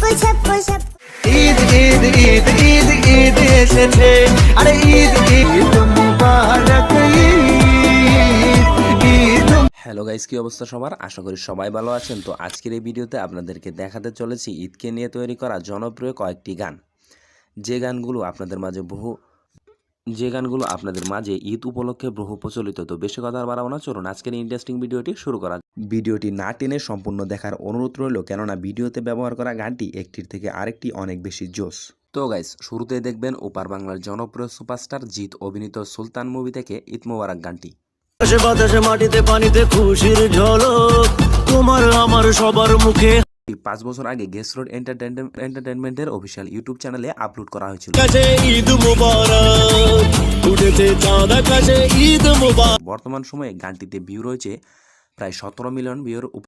ঈদ ঈদ ঈদ ঈদ ঈদ এসেছে, আরে ঈদ ঈদ মুবারক, Eid Eid. Hello guys, কি অবস্থা সবার? আশা করি সবাই ভালো আছেন। তো আজকের এই ভিডিওতে আপনাদেরকে দেখাতে চলেছি ঈদকে নিয়ে তৈরি করা জনপ্রিয় কয়েকটি গান, যে গানগুলো আপনাদের মাঝে ঈদ উপলক্ষে বহু প্রচলিত। তো বেশি কথা আর বাড়াবো না, চলুন আজকের ইন্টারেস্টিং ভিডিওটি শুরু করা। ভিডিওটি না টেনে সম্পূর্ণ দেখার অনুরোধ রইল, কেননা ভিডিওতে ব্যবহার করা গানটি একটির থেকে আরেকটি অনেক বেশি জোশ। তো গাইস, শুরুতেই দেখবেন ওপার বাংলার জনপ্রিয় সুপারস্টার জিৎ অভিনীত সুলতান মুভি থেকে ঈদ মোবারক গানটি। আকাশে বাতাসে মাটিতে পানিতে খুশির ঝলক, তোমার আমার সবার মুখে 5 বছর আগে গেস্ট রোড এন্টারটেনমেন্টের অফিসিয়াল ইউটিউব চ্যানেলে আপলোড করা হয়েছিল। কাছে ঈদ মুবারক, উঠেছে চাঁদ আকাশে ঈদ মুবারক। বর্তমান সময়ে গানটিতে ভিউ রয়েছে প্রায় 17 মিলিয়ন ভিউর